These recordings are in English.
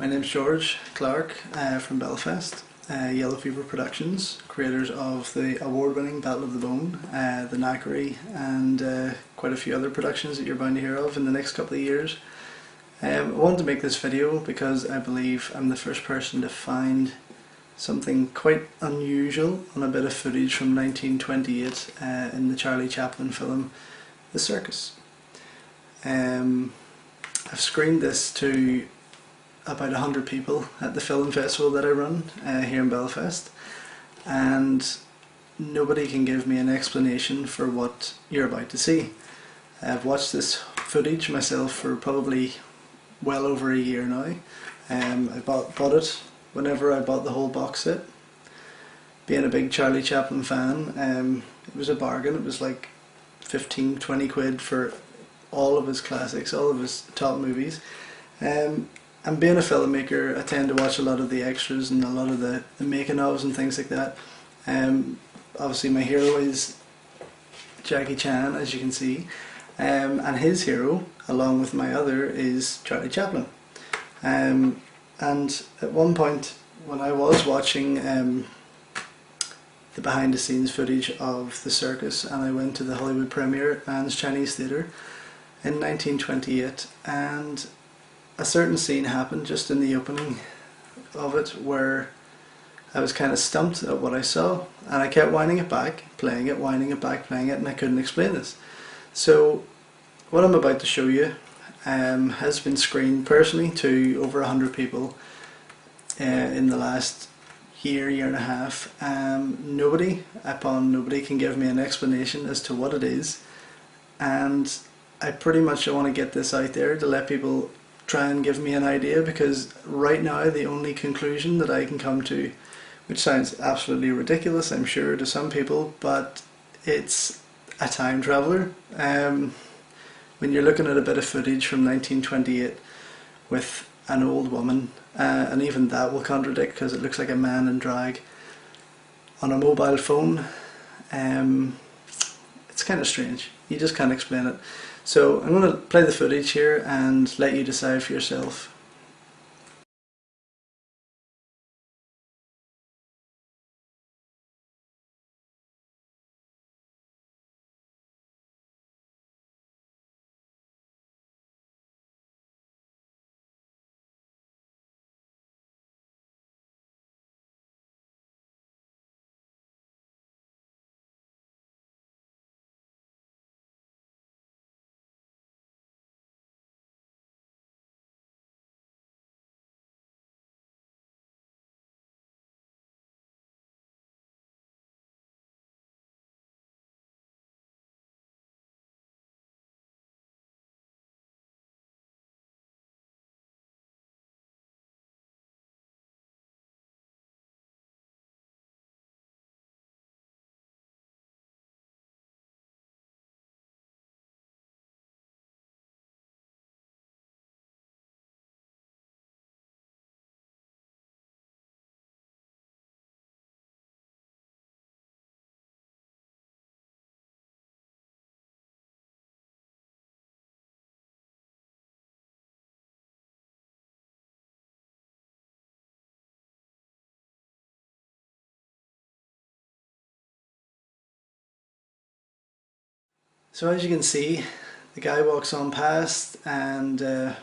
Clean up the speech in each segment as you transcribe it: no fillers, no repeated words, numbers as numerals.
My name's George Clark from Belfast, Yellow Fever Productions, creators of the award-winning Battle of the Bone, the Knackery, and quite a few other productions that you're bound to hear of in the next couple of years. I wanted to make this video because I believe I'm the first person to find something quite unusual on a bit of footage from 1928 in the Charlie Chaplin film The Circus. I've screened this to about 100 people at the film festival that I run here in Belfast, and nobody can give me an explanation for what you're about to see. I've watched this footage myself for probably well over a year now. I bought it whenever I bought the whole box set. Being a big Charlie Chaplin fan, it was a bargain. It was like 15-20 quid for all of his classics, all of his top movies. And being a filmmaker, I tend to watch a lot of the extras and a lot of the making ofs and things like that. Obviously my hero is Jackie Chan, as you can see, and his hero, along with my other, is Charlie Chaplin. And at one point when I was watching the behind the scenes footage of The Circus, and I went to the Hollywood premiere at Mann's Chinese Theatre in 1928, and a certain scene happened just in the opening of it where I was kind of stumped at what I saw, and I kept winding it back, playing it, winding it back, playing it, and I couldn't explain this. So what I'm about to show you has been screened personally to over 100 people in the last year and a half. Nobody can give me an explanation as to what it is, and I pretty much want to get this out there to let people try and give me an idea, because right now the only conclusion that I can come to, which sounds absolutely ridiculous I'm sure to some people, but it's a time traveller. When you're looking at a bit of footage from 1928 with an old woman, and even that will contradict because it looks like a man in drag on a mobile phone, it's kind of strange. You just can't explain it. So I'm going to play the footage here and let you decide for yourself. So as you can see, the guy walks on past, and the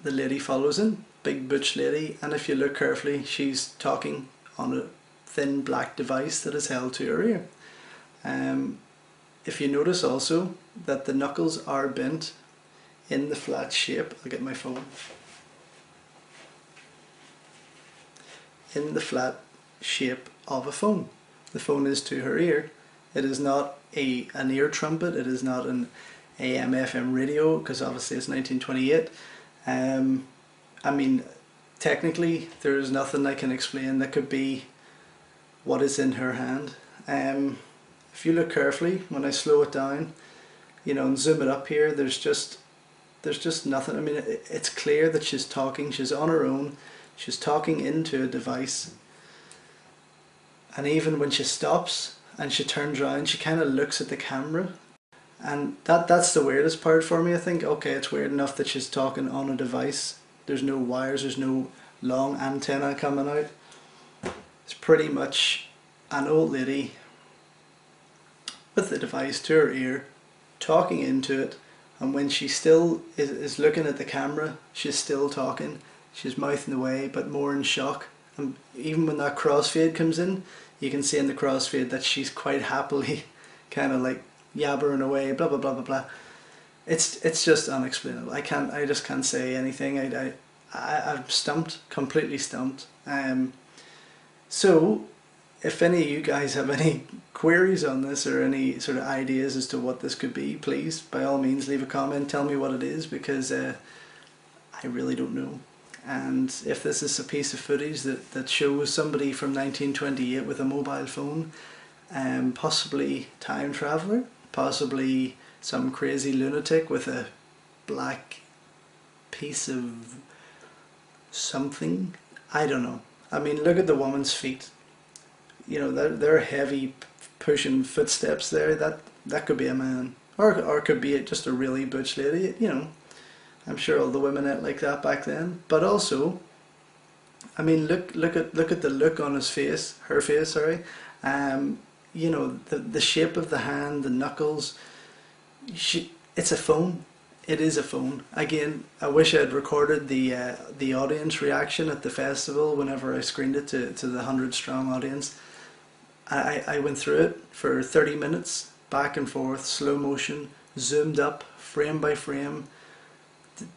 lady follows him, big butch lady, and if you look carefully she's talking on a thin black device that is held to her ear. If you notice also that the knuckles are bent in the flat shape, I'll get my phone, in the flat shape of a phone. The phone is to her ear. It is not an ear trumpet, it is not an AM FM radio, because obviously it's 1928. I mean, technically there is nothing I can explain that could be what is in her hand. If you look carefully, when I slow it down, you know, and zoom it up here, there's just nothing. I mean, it's clear that she's talking, she's on her own, she's talking into a device, and even when she stops and she turns around, she kind of looks at the camera, and that's the weirdest part for me. I think, okay, it's weird enough that she's talking on a device there's no wires, there's no long antenna coming out. It's pretty much an old lady with the device to her ear, talking into it, and when she still is looking at the camera, she's still talking, she's mouthing away, but more in shock. And even when that crossfade comes in, you can see in the crossfade that she's quite happily kind of like yabbering away, blah blah blah blah blah. It's just unexplainable. I just can't say anything. I'm stumped, completely stumped. So if any of you guys have any queries on this or any sort of ideas as to what this could be, please by all means leave a comment, tell me what it is, because I really don't know. And if this is a piece of footage that shows somebody from 1928 with a mobile phone, possibly time traveller, possibly some crazy lunatic with a black piece of something, I don't know. I mean, look at the woman's feet. You know, they're heavy pushing footsteps there. That could be a man, or could be just a really butch lady. You know, I'm sure all the women ate like that back then. But also, I mean, look at the look on his face, her face. Sorry, you know, the shape of the hand, the knuckles. It's a phone. It is a phone. Again, I wish I had recorded the audience reaction at the festival whenever I screened it to the 100-strong audience. I went through it for 30 minutes, back and forth, slow motion, zoomed up, frame by frame.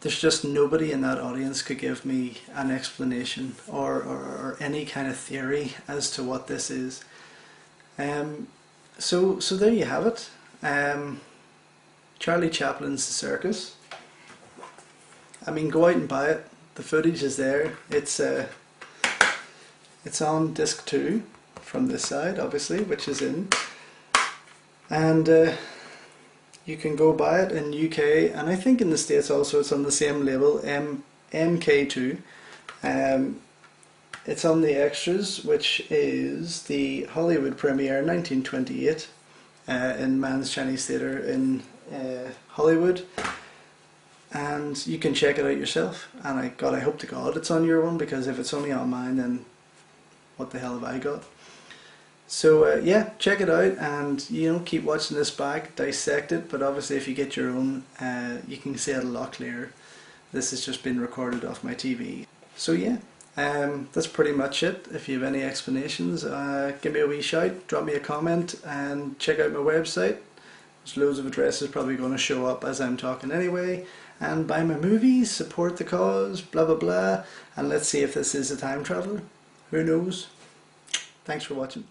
There's just nobody in that audience could give me an explanation or any kind of theory as to what this is. So there you have it. Charlie Chaplin's The Circus. I mean, go out and buy it. The footage is there. It's on disc 2 from this side, obviously, which is in. And you can go buy it in UK, and I think in the States also it's on the same label, MK2. It's on the extras, which is the Hollywood premiere 1928 in Mann's Chinese Theatre in Hollywood, and you can check it out yourself. And I hope to God it's on your one, because if it's only on mine, then what the hell have I got? So yeah, check it out, and you know, keep watching this back, dissect it. But obviously, if you get your own, you can see it a lot clearer. This has just been recorded off my TV. So yeah, that's pretty much it. If you have any explanations, give me a wee shout, drop me a comment, and check out my website. There's loads of addresses probably going to show up as I'm talking anyway. And buy my movies, support the cause, blah blah blah. And let's see if this is a time traveller. Who knows? Thanks for watching.